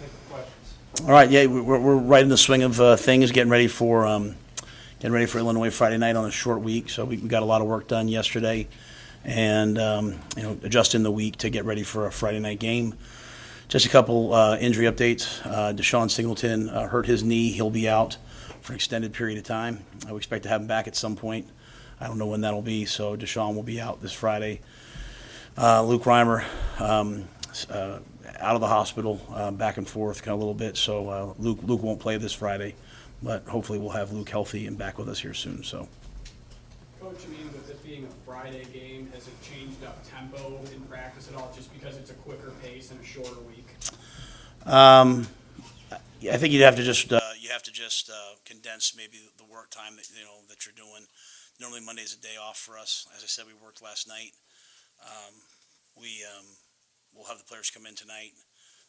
take the questions. All right, yeah, we're right in the swing of things, getting ready for Illinois Friday night on a short week. So we got a lot of work done yesterday, and adjusting the week to get ready for a Friday night game. Just a couple injury updates. Deshaun Singleton hurt his knee. He'll be out for an extended period of time. I would expect to have him back at some point. I don't know when that'll be, so Deshaun will be out this Friday. Luke Reimer out of the hospital, back and forth kind of a little bit. So Luke won't play this Friday, but hopefully we'll have Luke healthy and back with us here soon. So. Coach, I mean, with this being a Friday game, has it changed up tempo in practice at all, just because it's a quicker pace and a shorter week? I think you have to just condense maybe the work time that you're doing. Normally Monday's a day off for us. As I said, we worked last night. We'll have the players come in tonight,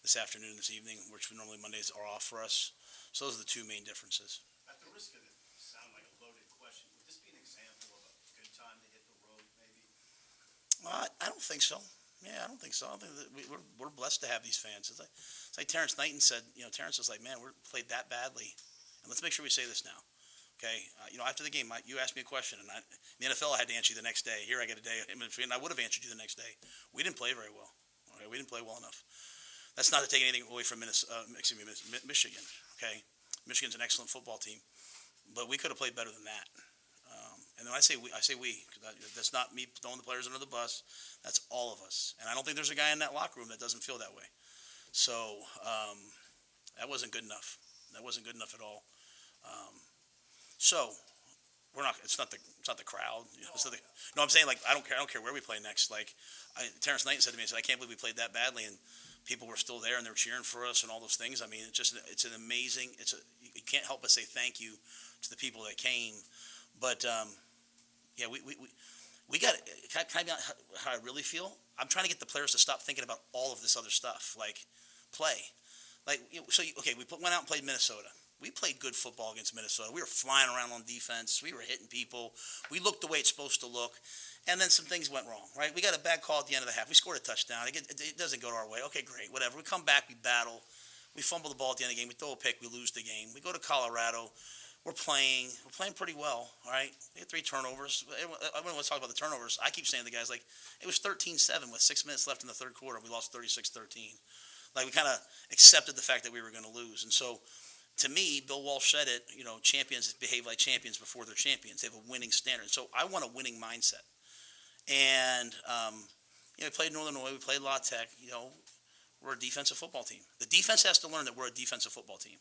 this afternoon, this evening, which normally Mondays are off for us. So those are the two main differences. At the risk of it sounding like a loaded question, would this be an example of a good time to hit the road, maybe? I don't think so. Yeah, I don't think so. I don't think that we're blessed to have these fans. It's like Terrence Knighton said. Terrence was like, "Man, we're played that badly," and let's make sure we say this now. Okay, after the game, you asked me a question, and in the NFL, I had to answer you the next day. Here, I get a day in between, and I would have answered you the next day. We didn't play very well. Okay, we didn't play well enough. That's not to take anything away from Michigan. Okay, Michigan's an excellent football team, but we could have played better than that. And when I say we, that's not me throwing the players under the bus. That's all of us. And I don't think there's a guy in that locker room that doesn't feel that way. So that wasn't good enough. That wasn't good enough at all. So we're not. It's not the crowd. No, I'm saying, like, I don't care where we play next. Like Terrence Knighton said to me, he said, "I can't believe we played that badly," and people were still there and they were cheering for us and all those things. I mean, it's an amazing. You can't help but say thank you to the people that came. But yeah, we got. Can I be honest how I really feel? I'm trying to get the players to stop thinking about all of this other stuff, like play. Like, okay, we went out and played Minnesota. We played good football against Minnesota. We were flying around on defense. We were hitting people. We looked the way it's supposed to look. And then some things went wrong, right? We got a bad call at the end of the half. We scored a touchdown. It doesn't go our way. Okay, great, whatever. We come back, we battle. We fumble the ball at the end of the game. We throw a pick, we lose the game. We go to Colorado. We're playing pretty well, all right? We had 3 turnovers. Everyone wants to talk about the turnovers. I keep saying to the guys, like, it was 13-7 with 6 minutes left in the third quarter. We lost 36-13. Like, we kind of accepted the fact that we were going to lose. And so, to me, Bill Walsh said it, champions behave like champions before they're champions. They have a winning standard. So I want a winning mindset. And, we played Northern Illinois. We played La Tech. We're a defensive football team. The defense has to learn that we're a defensive football team.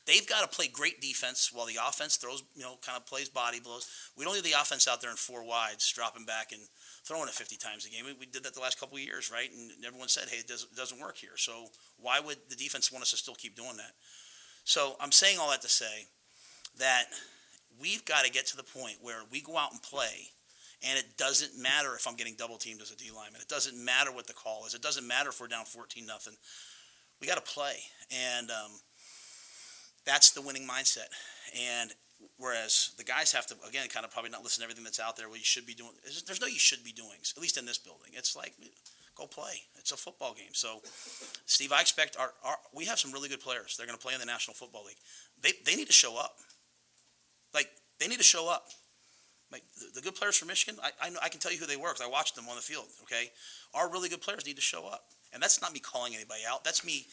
They've got to play great defense while the offense throws, kind of plays body blows. We don't leave the offense out there in 4 wides, dropping back and throwing it 50 times a game. We did that the last couple of years, right? And everyone said, hey, it doesn't work here. So why would the defense want us to still keep doing that? So I'm saying all that to say that we've got to get to the point where we go out and play, and it doesn't matter if I'm getting double teamed as a D lineman. It doesn't matter what the call is. It doesn't matter if we're down 14-0. We got to play, and that's the winning mindset. And whereas the guys have to, again, kind of probably not listen to everything that's out there. What you should be doing. There's no you should be doing, at least in this building. It's like, go play. It's a football game. So, Steve, I expect we have some really good players. They're going to play in the National Football League. They need to show up. Like, they need to show up. Like, the good players from Michigan, I can tell you who they were because I watched them on the field, okay? Our really good players need to show up. And that's not me calling anybody out. That's me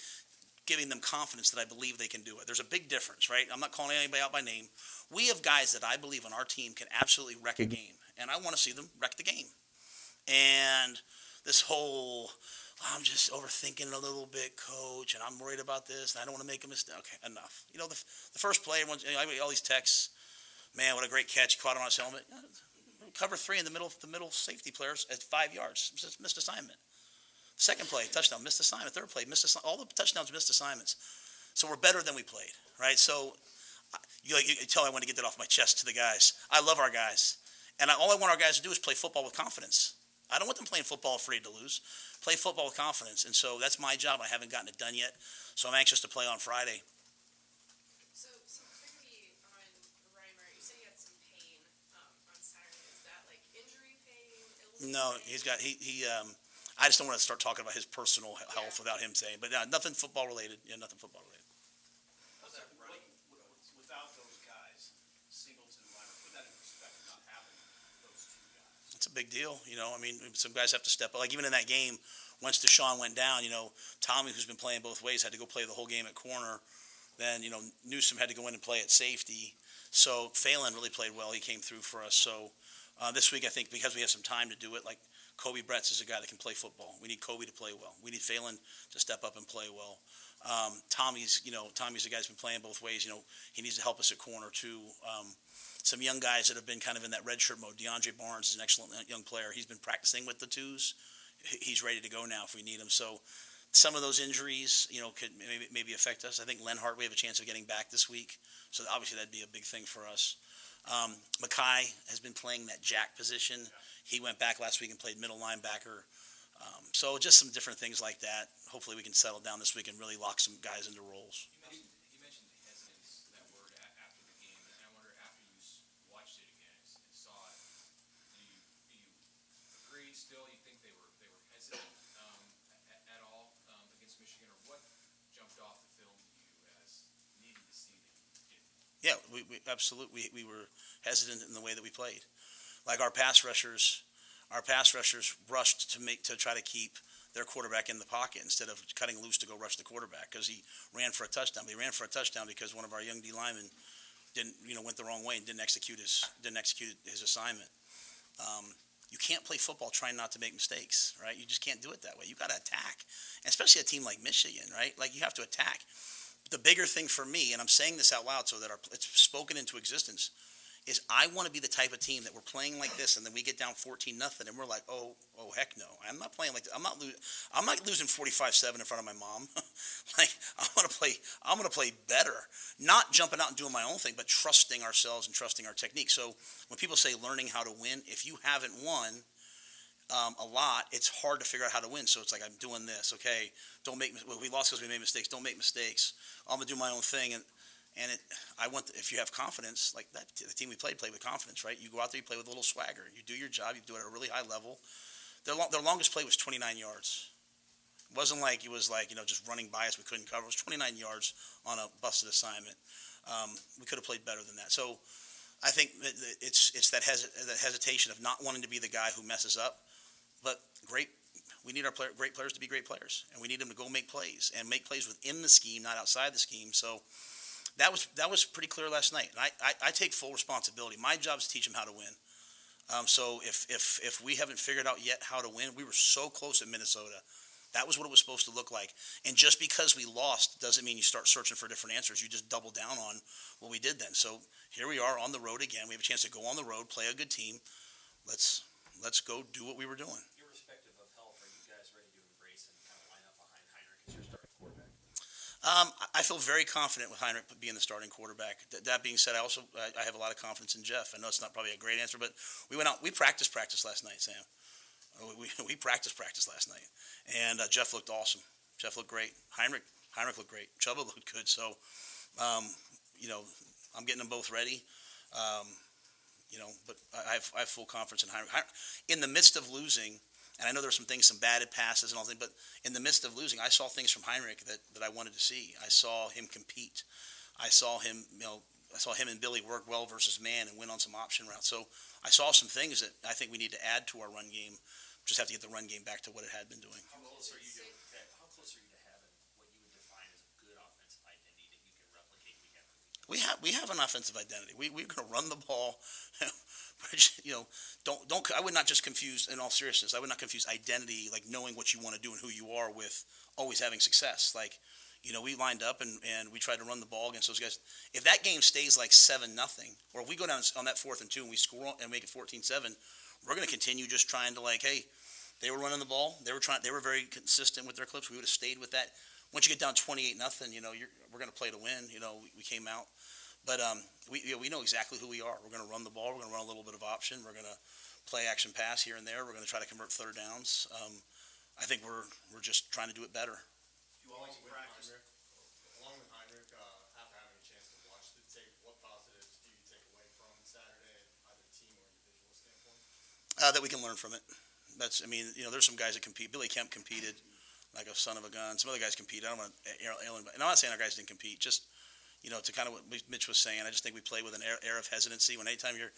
giving them confidence that I believe they can do it. There's a big difference, right? I'm not calling anybody out by name. We have guys that I believe on our team can absolutely wreck a game. And I want to see them wreck the game. And this whole, I'm just overthinking a little bit, coach, and I'm worried about this, and I don't want to make a mistake. Okay, enough. The first play, I get all these texts, man, what a great catch. He caught him on his helmet. Cover 3 in the middle safety players at 5 yards. Just missed assignment. Second play, touchdown, missed assignment. Third play, missed assignment. All the touchdowns, missed assignments. So we're better than we played, right? So you tell me I want to get that off my chest to the guys. I love our guys. And all I want our guys to do is play football with confidence. I don't want them playing football afraid to lose. Play football with confidence. And so that's my job. I haven't gotten it done yet. So I'm anxious to play on Friday. So quickly on Reimer, you said he had some pain on Saturday. Is that like injury pain? No, he's got I just don't want to start talking about his personal health without him saying. But nothing football related. Yeah, nothing football related. How's that running without those guys, Singleton, Leonard, put that in perspective, not having those two guys? It's a big deal. I mean, some guys have to step up. Like even in that game, once Deshaun went down, Tommy, who's been playing both ways, had to go play the whole game at corner. Then, Newsom had to go in and play at safety. So Phelan really played well. He came through for us. So this week, I think because we have some time to do it, like Kobe Bretz is a guy that can play football. We need Kobe to play well. We need Phelan to step up and play well. Tommy's a guy who's been playing both ways. He needs to help us at corner too. Some young guys that have been kind of in that redshirt mode. DeAndre Barnes is an excellent young player. He's been practicing with the twos. He's ready to go now if we need him. So some of those injuries, could maybe affect us. I think Lenhart, we have a chance of getting back this week. So obviously that'd be a big thing for us. Mackay has been playing that jack position. He went back last week and played middle linebacker. So just some different things like that. Hopefully we can settle down this week and really lock some guys into roles. You mentioned the hesitance, that word, after the game, and I wonder, after you watched it again and saw it, do you agree still? You think they were hesitant at all against Michigan, or what jumped off the film to you as needing to see them get? Yeah, we absolutely we were hesitant in the way that we played. Like our pass rushers rushed to try to keep their quarterback in the pocket instead of cutting loose to go rush the quarterback because he ran for a touchdown. But he ran for a touchdown because one of our young D linemen went the wrong way and didn't execute his assignment. You can't play football trying not to make mistakes, right? You just can't do it that way. You got to attack, and especially a team like Michigan, right? Like you have to attack. The bigger thing for me, and I'm saying this out loud so that it's spoken into existence, is I want to be the type of team that we're playing like this, and then we get down 14-0, and we're like, oh heck no, I'm not playing like this. I'm not losing 45-7 in front of my mom. Like I'm gonna play better, not jumping out and doing my own thing, but trusting ourselves and trusting our technique. So when people say learning how to win, if you haven't won a lot, it's hard to figure out how to win. So it's like I'm doing this, okay? We lost because we made mistakes. Don't make mistakes. I'm gonna do my own thing if you have confidence, like that, the team we played with confidence, right? You go out there, you play with a little swagger. You do your job. You do it at a really high level. Their longest play was 29 yards. It wasn't like it was just running by us. We couldn't cover. It was 29 yards on a busted assignment. We could have played better than that. So I think it's that hesitation of not wanting to be the guy who messes up. But we need our great players to be great players, and we need them to go make plays within the scheme, not outside the scheme. So that was pretty clear last night. And I take full responsibility. My job is to teach them how to win. So if we haven't figured out yet how to win, we were so close at Minnesota. That was what it was supposed to look like. And just because we lost doesn't mean you start searching for different answers. You just double down on what we did then. So here we are on the road again. We have a chance to go on the road, play a good team. Let's go do what we were doing. Irrespective of health, are you guys ready to embrace and kind of line up behind Heinrich as your starting quarterback? I feel very confident with Heinrich being the starting quarterback. That being said, I have a lot of confidence in Jeff. I know it's not probably a great answer, but we went out. We practiced last night, Sam. We practiced last night, and Jeff looked awesome. Jeff looked great. Heinrich looked great. Chubba looked good. So, I'm getting them both ready. But I have full confidence in Heinrich. In the midst of losing, and I know there's some bad passes and all that, but in the midst of losing, I saw things from Heinrich that I wanted to see. I saw him compete. I saw him and Billy work well versus man and win on some option routes. So I saw some things that I think we need to add to our run game. Just have to get the run game back to what it had been doing. How close are you to having what you would define as a good offensive identity that you can replicate week after week? We have an offensive identity. We're going to run the ball. I would not just confuse, in all seriousness, I would not confuse identity, like knowing what you want to do and who you are, with always having success. Like, we lined up and we tried to run the ball against those guys. If that game stays like 7-0, or if we go down on that 4th and 2 and we score and make it 14-7, we're going to continue just trying to, like, hey, they were running the ball. They were very consistent with their clips. We would have stayed with that. Once you get down 28-0, we're going to play to win. We came out. But we know exactly who we are. We're going to run the ball. We're going to run a little bit of option. We're going to play action pass here and there. We're going to try to convert third downs. I think we're just trying to do it better. You always practice. Along with Heinrich, after having a chance to watch the tape, what positives do you take away from Saturday, either team or individual standpoint? That we can learn from it. I mean, there's some guys that compete. Billy Kemp competed like a son of a gun. Some other guys compete. I don't want to alien, and I'm not saying our guys didn't compete. Just, to kind of what Mitch was saying, I just think we play with an air of hesitancy. When anytime your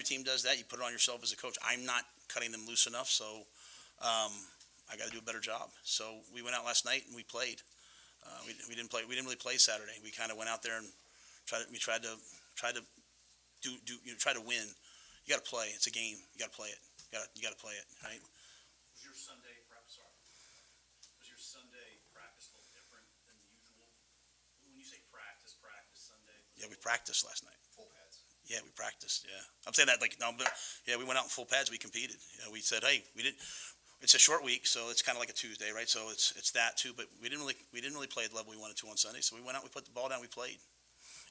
team does that, you put it on yourself as a coach. I'm not cutting them loose enough, so I got to do a better job. So we went out last night and we played. We didn't really play Saturday. We kind of went out there and tried to win. You got to play. It's a game. You got to play it. You got to play it, right? Was your Sunday practice a little different than the usual? When you say practice Sunday? Yeah, we practiced last night. Full pads. Yeah, we practiced. Yeah, I'm saying that like no, but yeah, we went out in full pads. We competed. We said, hey, we did. It's a short week, so it's kind of like a Tuesday, right? So it's that too. But we didn't really play at the level we wanted to on Sunday. So we went out, we put the ball down, we played,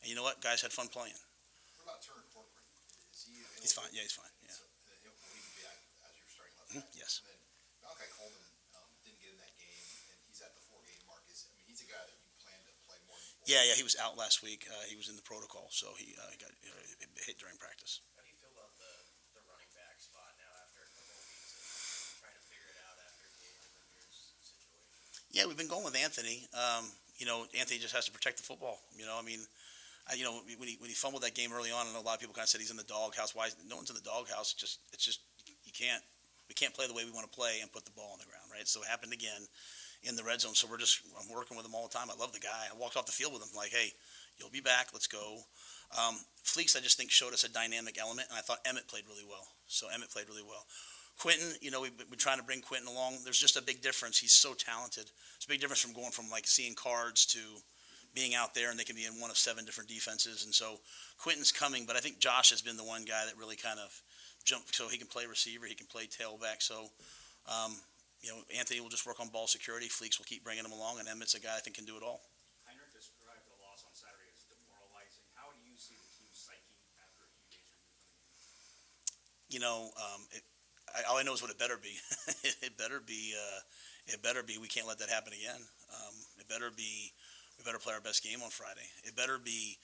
and you know what? Guys had fun playing. What about Turner Corcoran? Is he available? He's fine. Yeah, he's fine. Yeah. So, he'll be back as your starting left tackle. Yes. And then Malachi Coleman didn't get in that game, and he's at the 4-game mark. He's a guy that you plan to play more than 4 Yeah. He was out last week. He was in the protocol, so he got hit during practice. How do you feel about the running back spot now after a couple of weeks of trying to figure it out after David Lemaire's situation? Yeah, we've been going with Anthony. Anthony just has to protect the football. When he fumbled that game early on, I know a lot of people kind of said he's in the doghouse. Why? No one's in the doghouse. It's just we can't play the way we want to play and put the ball on the ground, right? So it happened again in the red zone. So I'm working with him all the time. I love the guy. I walked off the field with him like, hey, you'll be back. Let's go. Fleeks, I just think showed us a dynamic element, and I thought Emmett played really well. Quentin, we've been trying to bring Quentin along. There's just a big difference. He's so talented. It's a big difference from going from like seeing cards to being out there, and they can be in one of 7 different defenses. And so Quentin's coming, but I think Josh has been the one guy that really kind of jumped. So he can play receiver, he can play tailback. So, Anthony will just work on ball security. Fleeks will keep bringing him along, and Emmett's a guy I think can do it all. Heinrich described the loss on Saturday as demoralizing. How do you see the team's psyche after a few days removed from the game? All I know is what it better be. It better be. We can't let that happen again. It better be. We better play our best game on Friday. It better be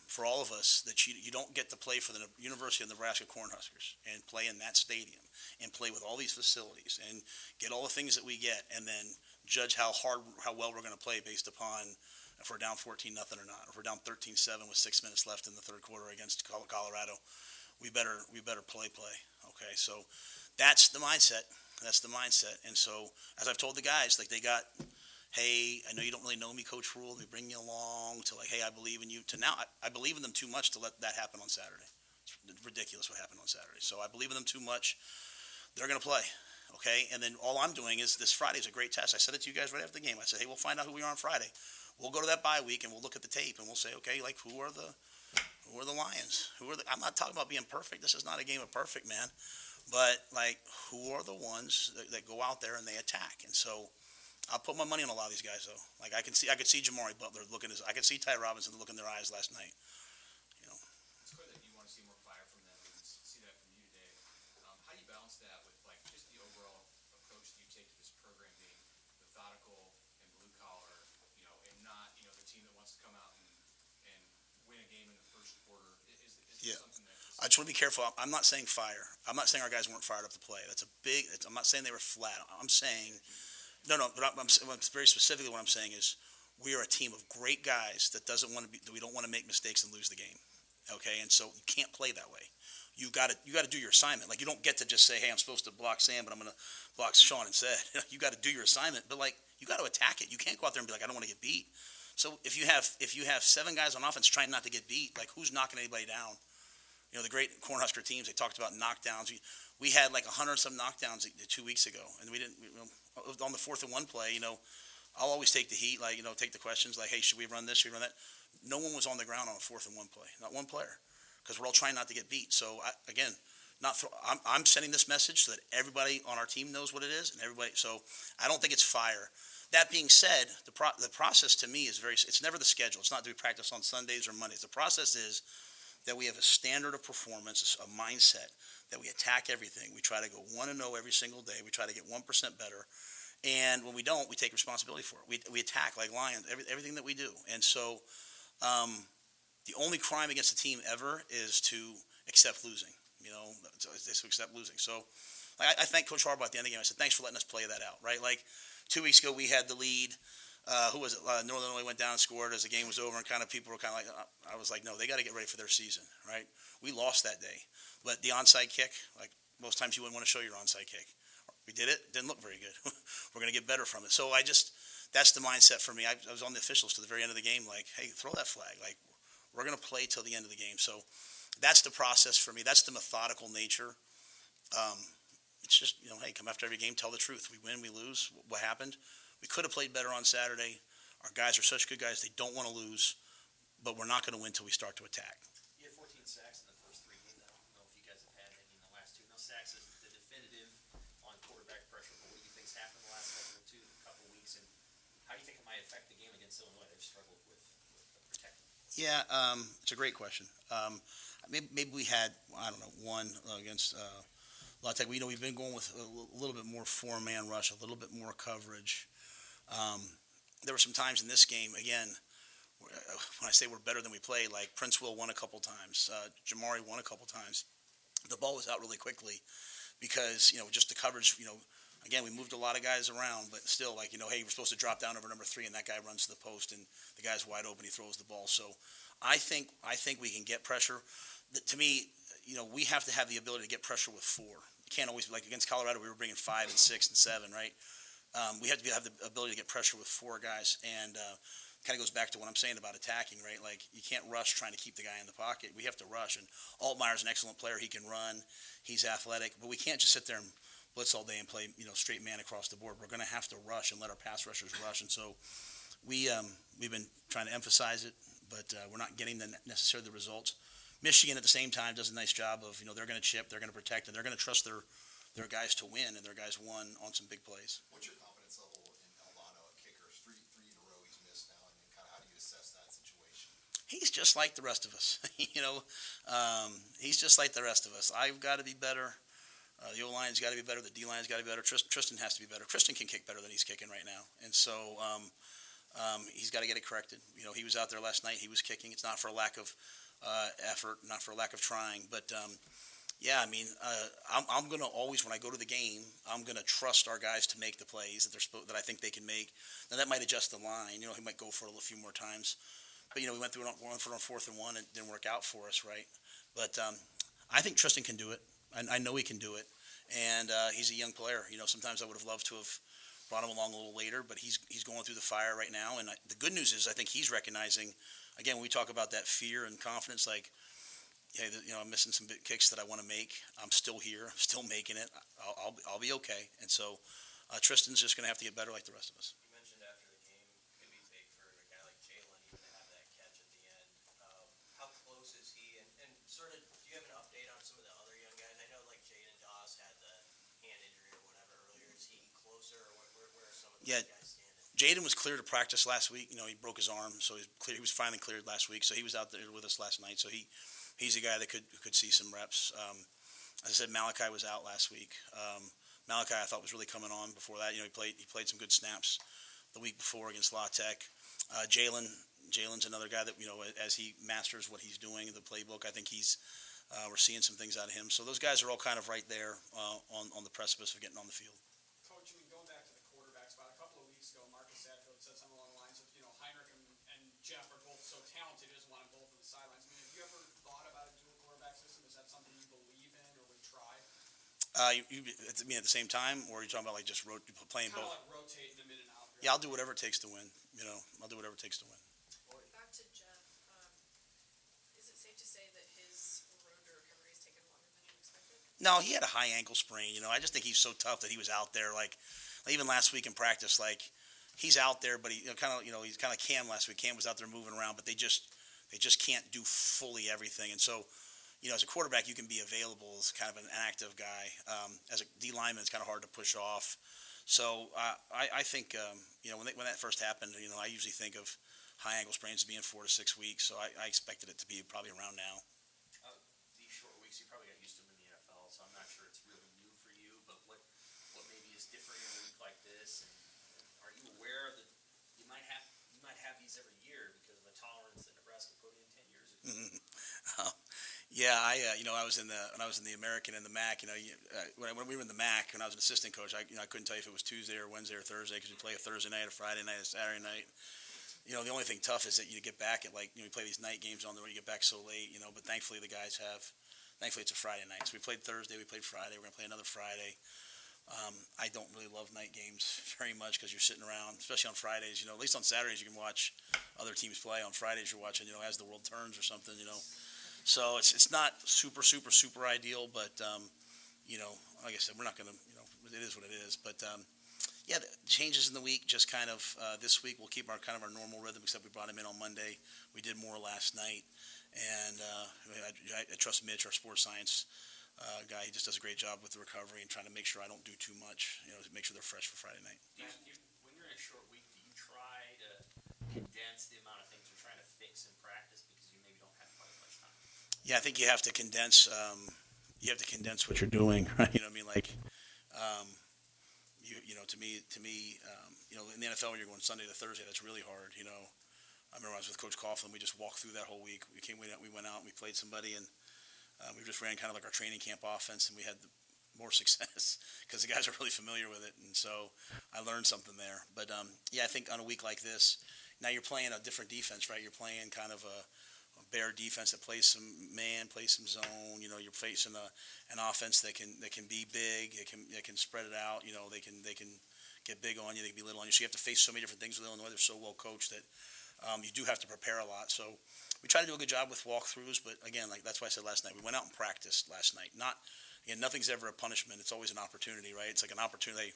for all of us that you don't get to play for the University of Nebraska Cornhuskers and play in that stadium and play with all these facilities and get all the things that we get, and then judge how well we're going to play based upon if we're down 14-0 or not. If we're down 13-7 with 6 minutes left in the third quarter against Colorado, we better play. Okay, so that's the mindset. And so as I've told the guys, like they got, hey, I know you don't really know me, Coach Rhule. Let me bring you along to like, hey, I believe in you. To now, I believe in them too much to let that happen on Saturday. It's ridiculous what happened on Saturday. So I believe in them too much. They're going to play. Okay, and then all I'm doing is this Friday is a great test. I said it to you guys right after the game. I said, hey, we'll find out who we are on Friday. We'll go to that bye week and we'll look at the tape and we'll say, okay, like who are the Lions? I'm not talking about being perfect. This is not a game of perfect, man. But like, who are the ones that go out there and they attack? And so I'll put my money on a lot of these guys, though. Like I could see Jamari Butler I could see Ty Robinson look in their eyes last night. It's clear that you want to see more fire from them. We can see that from you today. How do you balance that with like just the overall approach that you take to this program being methodical and blue collar, and not the team that wants to come out and win a game in the first quarter? Is Yeah. something that I just want to be careful. I'm not saying fire. I'm not saying our guys weren't fired up to play. I'm not saying they were flat. I'm saying, no. But I'm very specifically what I'm saying is we are a team of great guys that we don't want to make mistakes and lose the game. Okay, and so you can't play that way. You got to do your assignment. Like you don't get to just say, hey, I'm supposed to block Sam, but I'm going to block Sean instead. You got to do your assignment, but like you got to attack it. You can't go out there and be like, I don't want to get beat. So if you have 7 guys on offense trying not to get beat, like who's knocking anybody down? The great Cornhusker teams, they talked about knockdowns. We had like 100-some knockdowns 2 weeks ago, and we didn't. On the 4th and 1 play, I'll always take the heat, like take the questions, like, hey, should we run this? Should we run that? No one was on the ground on a 4th and 1 play, not one player, because we're all trying not to get beat. So I'm sending this message so that everybody on our team knows what it is, and everybody. So I don't think it's fire. That being said, the process to me is it's never the schedule. It's not do we practice on Sundays or Mondays. The process is that we have a standard of performance, a mindset, that we attack everything. We try to go 1-0 every single day. We try to get 1% better. And when we don't, we take responsibility for it. We attack like lions, everything that we do. And so the only crime against the team ever is to accept losing, is to accept losing. So I thank Coach Harbaugh at the end of the game. I said, thanks for letting us play that out, right? Like 2 weeks ago, we had the lead. Who was it? Northern Illinois went down and scored as the game was over, and kind of people were kind of like, I was like, no, they got to get ready for their season, right? We lost that day. But the onside kick, like most times you wouldn't want to show your onside kick. We did it. Didn't look very good. We're going to get better from it. So that's the mindset for me. I was on the officials to the very end of the game, like, hey, throw that flag. Like, we're going to play till the end of the game. So that's the process for me. That's the methodical nature. It's just, hey, come after every game, tell the truth. We win, we lose. What happened? We could have played better on Saturday. Our guys are such good guys, they don't want to lose, but we're not going to win until we start to attack. You had 14 sacks in the first 3 games. I don't know if you guys have had any in the last 2. Now, sacks is the definitive on quarterback pressure, but what do you think's happened the last couple of weeks, and how do you think it might affect the game against Illinois? They've struggled with protecting. Yeah, it's a great question. Maybe we had, I don't know, one against La Tech. We've been going with a little bit more 4-man rush, a little bit more coverage. There were some times in this game, again, when I say we're better than we play, like Prince Will won a couple times, Jamari won a couple times. The ball was out really quickly because, just the coverage, again, we moved a lot of guys around, but still, like, hey, we're supposed to drop down over number 3, and that guy runs to the post, and the guy's wide open, he throws the ball. So I think we can get pressure. To me, we have to have the ability to get pressure with 4. You can't always, like against Colorado, we were bringing 5 and 6 and 7, right? We have to have the ability to get pressure with 4 guys, and kind of goes back to what I'm saying about attacking, right? Like, you can't rush trying to keep the guy in the pocket. We have to rush, and Altmaier's an excellent player. He can run. He's athletic, but we can't just sit there and blitz all day and play, straight man across the board. We're going to have to rush and let our pass rushers rush, and so we've been trying to emphasize it, but we're not getting necessarily the results. Michigan at the same time does a nice job of, they're going to chip, they're going to protect, and they're going to trust their guys to win, and their guys won on some big plays. What's your confidence level in Albano at kickers? Three in a row he's missed now, and kind of how do you assess that situation? He's just like the rest of us, he's just like the rest of us. I've got to be better. The O-line's got to be better. The D-line's got to be better. Tristan has to be better. Tristan can kick better than he's kicking right now, and so he's got to get it corrected. He was out there last night. He was kicking. It's not for a lack of effort, not for a lack of trying, but yeah, I'm going to always, when I go to the game, I'm going to trust our guys to make the plays that I think they can make. Now, that might adjust the line. He might go for it a few more times. But, we went through it on 4th and 1. It didn't work out for us, right? But I think Tristan can do it. I know he can do it. And he's a young player. Sometimes I would have loved to have brought him along a little later, but he's going through the fire right now. And the good news is I think he's recognizing, again, when we talk about that fear and confidence, like, hey, I'm missing some big kicks that I want to make. I'm still here. I'm still making it. I'll be okay. And so Tristan's just going to have to get better like the rest of us. You mentioned after the game, it could be big for a guy like Jalen even to have that catch at the end. How close is he? And sort of, do you have an update on some of the other young guys? I know like Jaden Doss had the hand injury or whatever earlier. Is he closer, or where are some of those guys standing? Jaden was cleared to practice last week. He broke his arm, so he was finally cleared last week. So he was out there with us last night. So he's a guy that could see some reps. As I said, Malachi was out last week. Malachi, I thought, was really coming on before that. He played some good snaps the week before against La Tech. Jalen's another guy that, as he masters what he's doing in the playbook, I think we're seeing some things out of him. So those guys are all kind of right there on the precipice of getting on the field. Coach, going back to the quarterback spot, a couple of weeks ago, Marcus Sadfield said something along the lines of, Heinrich and Jeff are both so talented, he doesn't want them both on the sidelines. Have you ever thought about a dual quarterback system? Is that something you believe in or would try? At the same time, or are you talking about like just playing both? Kind of like rotating them in and out. Really. Yeah, I'll do whatever it takes to win. I'll do whatever it takes to win. Back to Jeff, is it safe to say that his road to recovery has taken longer than you expected? No, he had a high ankle sprain. I just think he's so tough that he was out there. Like even last week in practice, like he's out there, but he he's kind of like Cam last week. Cam was out there moving around, but they just can't do fully everything. And so, as a quarterback, you can be available as kind of an active guy. As a D lineman, it's kind of hard to push off. So I think when that first happened, I usually think of high ankle sprains being 4 to 6 weeks. So I expected it to be probably around now. These short weeks, you probably got used to them in the NFL, so I'm not sure it's really new for you. But what maybe is different in a week like this? And are you aware that you might have these every year because of the tolerance that Nebraska put in 10 years ago? Yeah, I was in the American and the MAC. When we were in the MAC, when I was an assistant coach, I couldn't tell you if it was Tuesday or Wednesday or Thursday because we play a Thursday night, a Friday night, a Saturday night. The only thing tough is that you get back at you play these night games on the road, you get back so late. But thankfully thankfully it's a Friday night. So we played Thursday, we played Friday, we're gonna play another Friday. I don't really love night games very much because you're sitting around, especially on Fridays. At least on Saturdays you can watch other teams play. On Fridays you're watching, as the world turns or something. So it's not super ideal, but like I said, we're not gonna, it is what it is. But the changes in the week, just kind of this week we'll keep our normal rhythm, except we brought him in on Monday. We did more last night, and I trust Mitch, our sports science guy. He just does a great job with the recovery and trying to make sure I don't do too much, to make sure they're fresh for Friday night. When you're in a short week, do you try to condense the amount of things you're trying to fix in practice because you maybe don't have quite as much time? Yeah, I think you have to condense. What you're doing, right? You know what I mean? Like, to me, in the NFL when you're going Sunday to Thursday, that's really hard. I remember I was with Coach Coughlin. We just walked through that whole week. We went out and we played somebody, and we just ran kind of like our training camp offense, and we had more success because the guys are really familiar with it. And so I learned something there. But I think on a week like this, now you're playing a different defense, right? You're playing kind of a bear defense that plays some man, plays some zone. You're facing an offense that can be big. It can spread it out. They can get big on you. They can be little on you. So you have to face so many different things with Illinois. They're so well coached that you do have to prepare a lot. So we try to do a good job with walkthroughs. But again, that's why I said last night, we went out and practiced last night. Nothing's ever a punishment. It's always an opportunity, right? It's like an opportunity.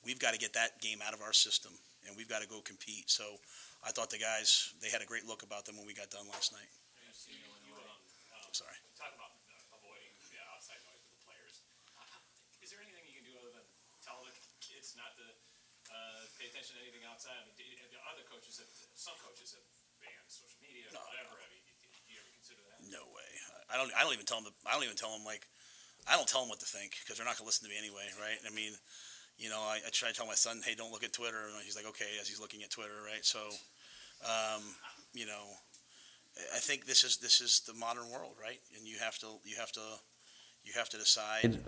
We've got to get that game out of our system, and we've got to go compete. So I thought the guys, they had a great look about them when we got done last night. Sorry. Talk about avoiding the outside noise with the players. Is there anything you can do other than tell the kids not to pay attention to anything outside? I mean, some coaches have banned social media or whatever. I mean, do you ever consider that? No way. I don't even tell them. I don't tell them what to think because they're not gonna listen to me anyway, right? I mean, I try to tell my son, hey, don't look at Twitter, and he's like, okay, as he's looking at Twitter, right? So, I think this is the modern world, right? And you have to decide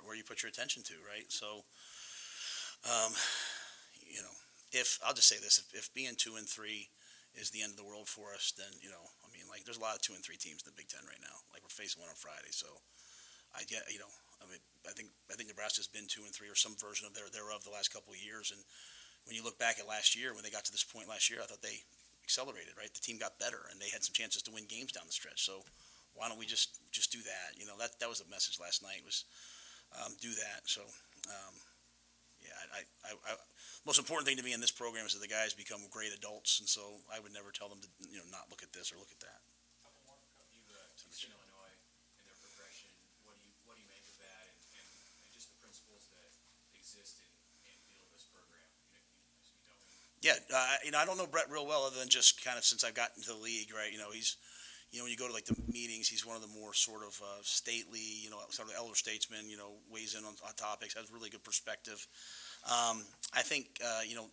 where you put your attention to, right? So, if I'll just say this, if being 2-3 is the end of the world for us, then there's a lot of 2-3 teams in the Big Ten right now. Like we're facing one on Friday, so I think Nebraska's been 2-3 or some version of thereof the last couple of years. And when you look back at last year, when they got to this point last year, I thought they accelerated, right? The team got better, and they had some chances to win games down the stretch. So why don't we just do that? That was the message last night was do that. So most important thing to me in this program is that the guys become great adults, and so I would never tell them to not look at this or look at that. You've seen Illinois and their progression. What do you make of that, and just the principles that exist in this program? Yeah, I don't know Brett real well, other than just kind of since I've gotten to the league, right? He's, when you go to like the meetings, he's one of the more sort of stately, sort of elder statesman, weighs in on topics, has really good perspective. I think,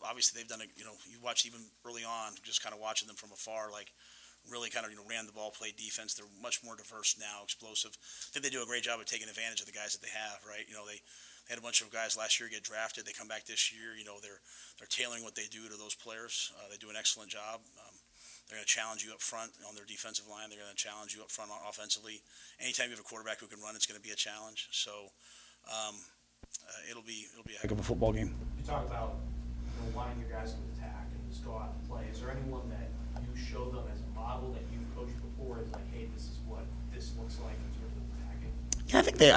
obviously they've done you watch even early on, just kind of watching them from afar, like really kind of, ran the ball, played defense. They're much more diverse now, explosive. I think they do a great job of taking advantage of the guys that they have, right? They had a bunch of guys last year get drafted. They come back this year. They're tailoring what they do to those players. They do an excellent job. They're going to challenge you up front on their defensive line. They're going to challenge you up front offensively. Anytime you have a quarterback who can run, it's going to be a challenge. So it'll be a heck of a football game. You talk about wanting your guys to attack and just go out and play. Is there anyone that you show them as a model that you've coached before? Is like, hey, this is what this looks like in terms of attacking. Yeah,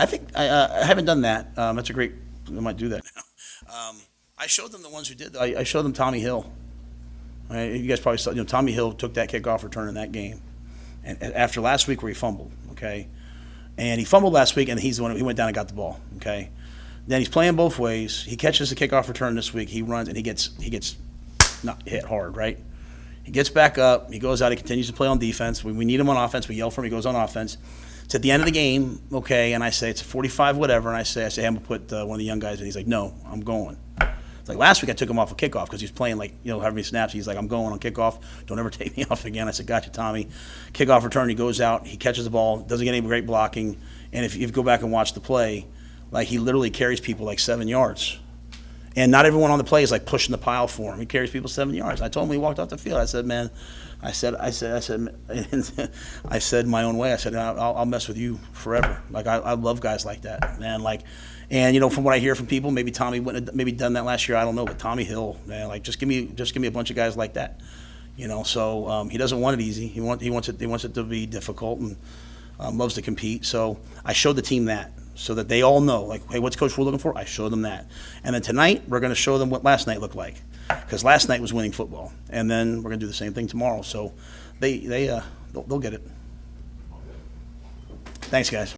I haven't done that. That's a great. I might do that now. I showed them the ones who did. I showed them Tommy Hill. Right? You guys probably saw. Tommy Hill took that kickoff return in that game, and after last week where he fumbled. Okay, and he fumbled last week, and he's the one. He went down and got the ball. Okay, then he's playing both ways. He catches the kickoff return this week. He runs and he gets not hit hard. Right. He gets back up. He goes out. He continues to play on defense. We need him on offense. We yell for him. He goes on offense. It's at the end of the game, okay, and I say it's 45, whatever, and I say, I'm going to put one of the young guys in. He's like, no, I'm going. It's like last week I took him off a kickoff because he was playing like, however many snaps. He's like, I'm going on kickoff. Don't ever take me off again. I said, gotcha, Tommy. Kickoff return, he goes out, he catches the ball, doesn't get any great blocking. And if you go back and watch the play, like he literally carries people like 7 yards. And not everyone on the play is like pushing the pile for him. He carries people 7 yards. I told him when he walked off the field, I said, man, I said my own way. I said, I'll mess with you forever. Like I love guys like that, man. Like, and from what I hear from people, maybe Tommy wouldn't have maybe done that last year. I don't know, but Tommy Hill, man, like just give me a bunch of guys like that, So he doesn't want it easy. He wants it to be difficult and loves to compete. So I showed the team that so that they all know, like, hey, what's Coach Rhule looking for? I showed them that, and then tonight we're going to show them what last night looked like. Because last night was winning football, and then we're gonna do the same thing tomorrow. So they'll get it. Thanks, guys.